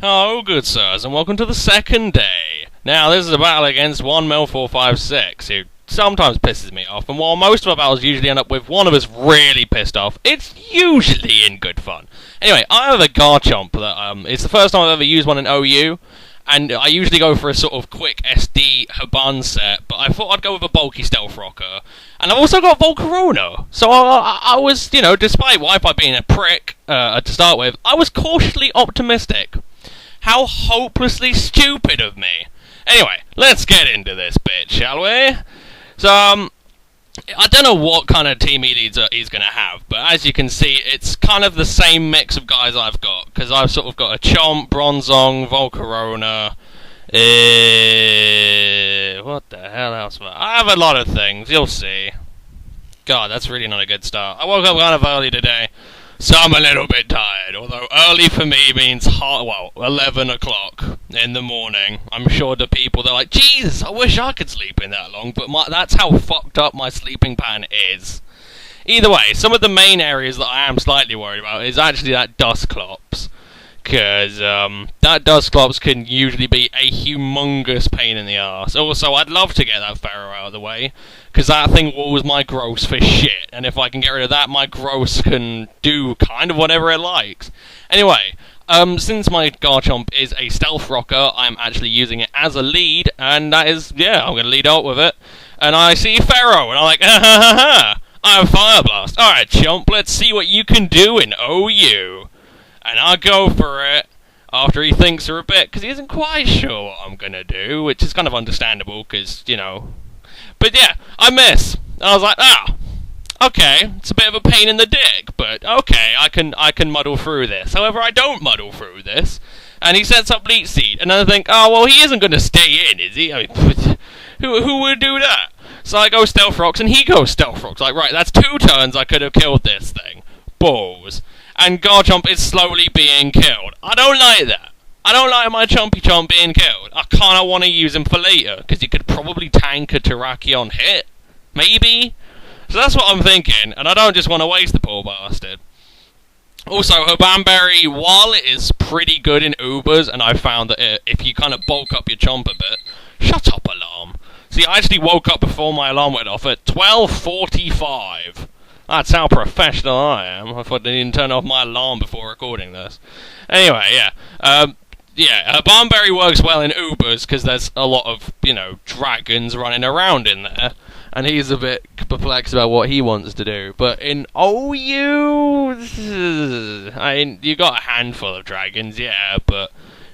Hello, good sirs, and welcome to the second day. Now, this is a battle against 1mil456, who sometimes pisses me off, and while most of our battles usually end up with one of us really pissed off, it's usually in good fun. Anyway, I have a Garchomp that, it's the first time I've ever used one in OU, and I usually go for a sort of quick SD Haban set, but I thought I'd go with a bulky Stealth Rocker. And I've also got Volcarona, so I was, you know, despite Wi-Fi being a prick to start with, I was cautiously optimistic. How hopelessly stupid of me. Anyway, let's get into this bit, shall we? So, I don't know what kind of team he's going to have, but as you can see, it's kind of the same mix of guys I've got, because I've sort of got a Chomp, Bronzong, Volcarona, what the hell else? I have a lot of things, you'll see. God, that's really not a good start. I woke up kind of early today, so I'm a little bit tired, although early for me means, 11 o'clock in the morning. I'm sure the people, they're like, Jesus, I wish I could sleep in that long, but that's how fucked up my sleeping pattern is. Either way, some of the main areas that I am slightly worried about is actually that Dusclops. Because that Dusclops can usually be a humongous pain in the arse. Also, I'd love to get that Pharaoh out of the way, because that thing walls my Gross for shit, and if I can get rid of that, my Gross can do kind of whatever it likes. Anyway, since my Garchomp is a Stealth Rocker, I'm actually using it as a lead, and that is, yeah, I'm going to lead out with it. And I see Pharaoh, and I'm like, ha ha ha ha, I have Fire Blast. Alright, Chomp, let's see what you can do in OU. And I go for it after he thinks for a bit, because he isn't quite sure what I'm going to do, which is kind of understandable, because, you know. But yeah, I miss. I was like, okay, it's a bit of a pain in the dick, but okay, I can muddle through this. However, I don't muddle through this, and he sets up Leech Seed, and then I think, oh, well, he isn't going to stay in, is he? I mean, who would do that? So I go Stealth Rocks, and he goes Stealth Rocks. Like, right, that's 2 turns I could have killed this thing. Balls. And Garchomp is slowly being killed. I don't like that. I don't like my Chompy Chomp being killed. I kind of want to use him for later, because he could probably tank a Terrakion hit. Maybe? So that's what I'm thinking, and I don't just want to waste the poor bastard. Also, her Banberry, while it is pretty good in Ubers, and I found that if you kind of bulk up your Chomp a bit... Shut up, alarm. See, I actually woke up before my alarm went off at 12:45. That's how professional I am. I thought I didn't turn off my alarm before recording this. Anyway, yeah. Barnberry works well in Ubers, because there's a lot of, you know, dragons running around in there. And he's a bit perplexed about what he wants to do. But in OU, I mean, you got a handful of dragons, yeah, but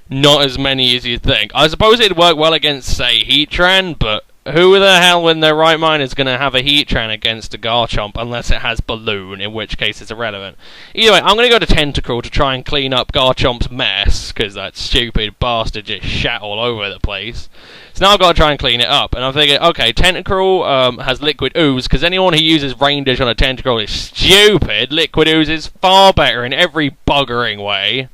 not as many as you'd think. I suppose it'd work well against, say, Heatran, but who the hell in their right mind is going to have a Heatran against a Garchomp unless it has Balloon, in which case it's irrelevant. Either way, I'm going to go to Tentacruel to try and clean up Garchomp's mess, because that stupid bastard just shat all over the place. So now I've got to try and clean it up, and I'm thinking, okay, Tentacruel has Liquid Ooze, because anyone who uses Rain Dish on a Tentacruel is stupid. Liquid Ooze is far better in every buggering way.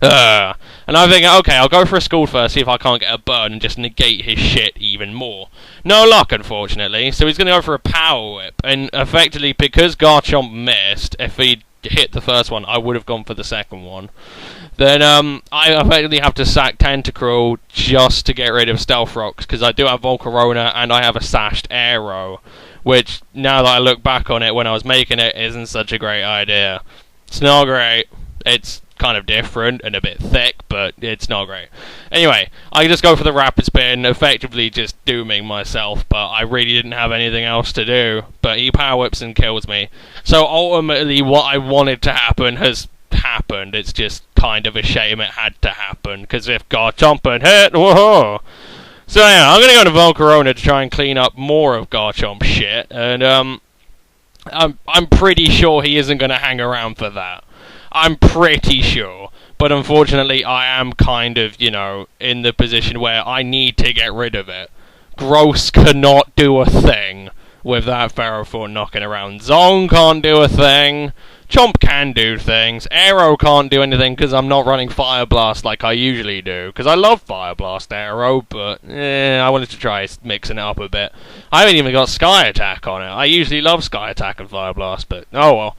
And I'm thinking, okay, I'll go for a Scald first, see if I can't get a burn and just negate his shit even more. No luck, unfortunately, so he's going to go for a Power Whip, and effectively, because Garchomp missed, if he'd hit the first one, I would have gone for the second one. Then, I effectively have to sack Tentacruel just to get rid of Stealth Rocks, because I do have Volcarona, and I have a Sashed Aero, which, now that I look back on it when I was making it, isn't such a great idea. It's not great. It's kind of different and a bit thick, but it's not great. Anyway, I just go for the Rapid Spin, effectively just dooming myself, but I really didn't have anything else to do. But he Power Whips and kills me. So ultimately, what I wanted to happen has happened. It's just kind of a shame it had to happen, because if Garchomp had hit, whoa! So yeah, I'm gonna go to Volcarona to try and clean up more of Garchomp's shit, and I'm pretty sure he isn't gonna hang around for that. I'm pretty sure. But unfortunately, I am kind of, you know, in the position where I need to get rid of it. Gross cannot do a thing with that Ferrothorn knocking around. Zong can't do a thing. Chomp can do things. Aero can't do anything because I'm not running Fire Blast like I usually do. Because I love Fire Blast Aero, but I wanted to try mixing it up a bit. I haven't even got Sky Attack on it. I usually love Sky Attack and Fire Blast, but oh well.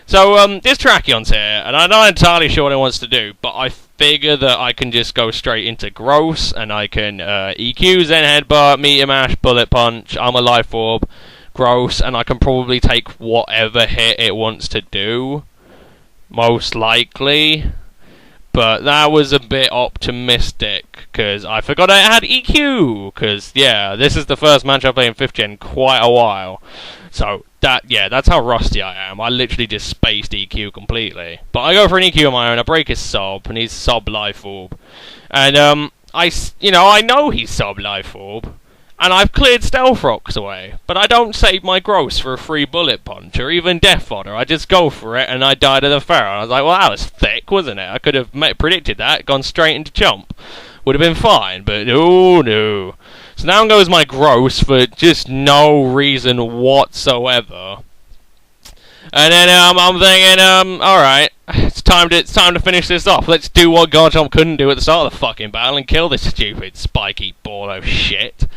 So, this Terrakion's here, and I'm not entirely sure what it wants to do, but I figure that I can just go straight into gross, and I can EQ, Zen Headbutt, Meteor Mash, Bullet Punch, I'm a Life Orb, gross, and I can probably take whatever hit it wants to do, most likely. But that was a bit optimistic, because I forgot I had EQ, because, yeah, this is the first match I play in 5th gen in quite a while. So, that's how rusty I am. I literally just spaced EQ completely. But I go for an EQ on my own, I break his sub, and he's sub Life Orb. And, I know he's sub Life Orb, and I've cleared Stealth Rocks away, but I don't save my gross for a free Bullet Punch, or even Death Fodder. I just go for it, and I die to the Pharaoh. I was like, well, that was thick, wasn't it? I could have predicted that, gone straight into Chomp. Would have been fine, but oh no. So down goes my gross for just no reason whatsoever. And then I'm thinking, alright, it's time to finish this off. Let's do what Garchomp couldn't do at the start of the fucking battle and kill this stupid spiky ball of shit.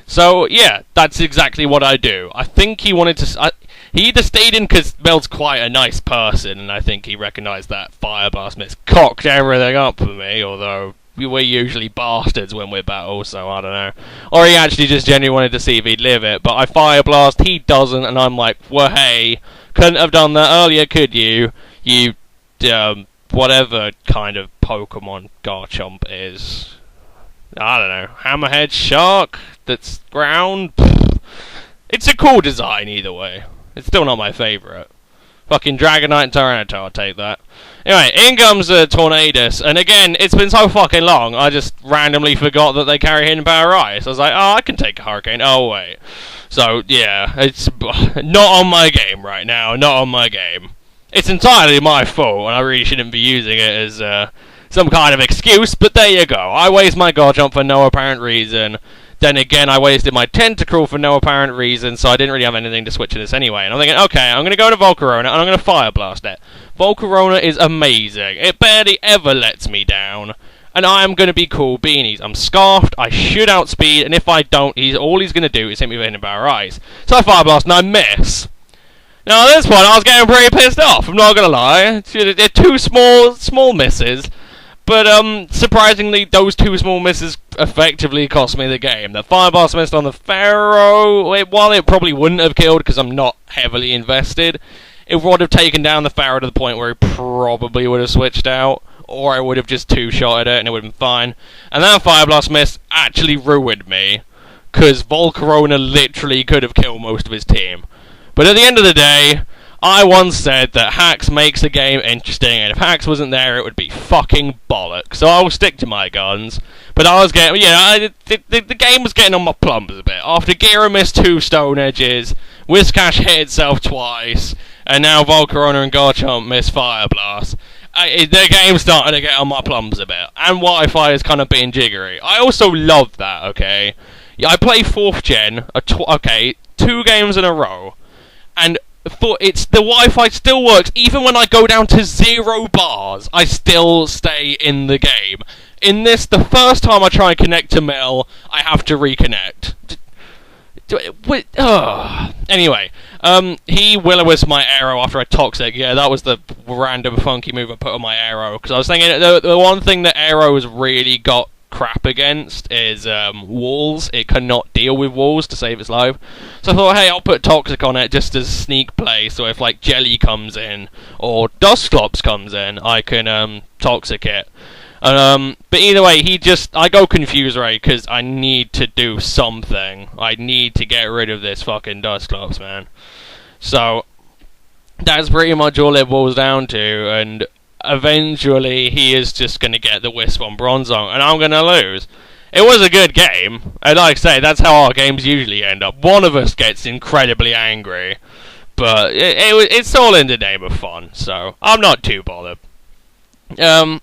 So, yeah, that's exactly what I do. I think he wanted to... he either stayed in because Mel's quite a nice person, and I think he recognised that Fire Blast Miss cocked everything up for me, although we're usually bastards when we're battle, so I don't know. Or he actually just genuinely wanted to see if he'd live it, but I Fire Blast, he doesn't, and I'm like, well, hey, couldn't have done that earlier, could you? You, whatever kind of Pokemon Garchomp is. I don't know. Hammerhead Shark that's ground? It's a cool design either way. It's still not my favourite. Fucking Dragonite and Tyranitar, I'll take that. Anyway, in comes Tornadus, and again, it's been so fucking long, I just randomly forgot that they carry Hidden Power Ice. I was like, oh, I can take a Hurricane. Oh, wait. So, yeah, it's not on my game right now, not on my game. It's entirely my fault, and I really shouldn't be using it as, some kind of excuse, but there you go. I waste my Garchomp for no apparent reason. Then again, I wasted my Tentacruel for no apparent reason, so I didn't really have anything to switch to this anyway. And I'm thinking, okay, I'm going to go to Volcarona, and I'm going to Fire Blast it. Volcarona is amazing. It barely ever lets me down. And I am going to be cool beanies. I'm Scarfed, I should outspeed, and if I don't, all he's going to do is hit me with Hidden Power Ice. So I Fire Blast, and I miss. Now at this point, I was getting pretty pissed off, I'm not going to lie. They're two small misses. But, surprisingly, those two small misses effectively cost me the game. The Fire Blast missed on the Pharaoh, while it probably wouldn't have killed because I'm not heavily invested, it would have taken down the Pharaoh to the point where he probably would have switched out, or I would have just two-shotted it and it would have been fine. And that Fire Blast miss actually ruined me, because Volcarona literally could have killed most of his team. But at the end of the day, I once said that hacks makes the game interesting, and if hacks wasn't there, it would be fucking bollocks. So I will stick to my guns. But I was getting, the game was getting on my plums a bit. After Gira missed 2 Stone Edges, Whiscash hit itself twice, and now Volcarona and Garchomp miss Fire Blast. The game's starting to get on my plums a bit, and Wi-Fi is kind of being jiggery. I also love that, okay? Yeah, I play 4th gen, 2 games in a row, and the Wi-Fi still works. Even when I go down to 0 bars, I still stay in the game. In this, the first time I try and connect to Mel, I have to reconnect. Anyway, he Will-O-Wisp my arrow after a Toxic. Yeah, that was the random funky move I put on my arrow. Because I was thinking, the one thing that arrow has really got crap against is walls. It cannot deal with walls to save its life. So I thought, hey, I'll put Toxic on it just as sneak play, so if like Jelly comes in or Dusclops comes in, I can Toxic it. But either way, I go Confuse Ray because I need to do something. I need to get rid of this fucking Dusclops, man. So that's pretty much all it boils down to, and eventually he is just going to get the Wisp on Bronzong, and I'm going to lose. It was a good game, and like I say, that's how our games usually end up. One of us gets incredibly angry, but it's all in the name of fun, so I'm not too bothered. I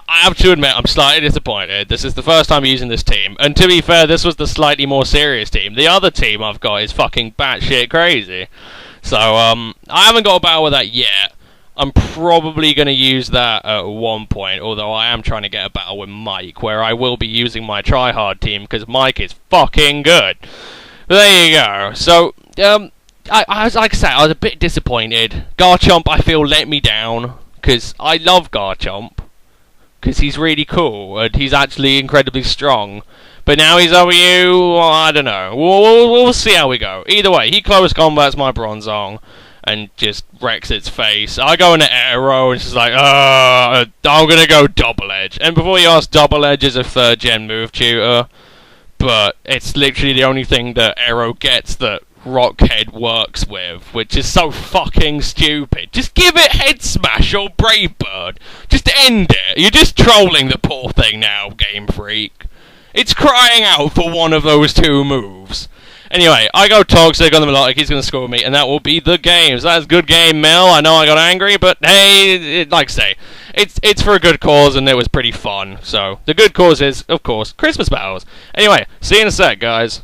have to admit, I'm slightly disappointed. This is the first time using this team, and to be fair, this was the slightly more serious team. The other team I've got is fucking batshit crazy. So, I haven't got a battle with that yet. I'm probably going to use that at one point, although I am trying to get a battle with Mike, where I will be using my tryhard team, because Mike is fucking good. But there you go. So, like I say, I was a bit disappointed. Garchomp, I feel, let me down, because I love Garchomp, because he's really cool, and he's actually incredibly strong. But now he's over you, well, I don't know. We'll see how we go. Either way, he close combats my Bronzong, and just wrecks its face. I go into Aero, and it's just like, I'm gonna go Double Edge. And before you ask, Double Edge is a 3rd gen move tutor, but it's literally the only thing that Aero gets that Rockhead works with, which is so fucking stupid. Just give it Head Smash or Brave Bird. Just end it. You're just trolling the poor thing now, Game Freak. It's crying out for one of those 2 moves. Anyway, I go Toxic on the Melodic, he's going to score me, and that will be the game. So that's good game, Mel. I know I got angry, but hey, like I say, it's for a good cause, and it was pretty fun. So, the good cause is, of course, Christmas battles. Anyway, see you in a sec, guys.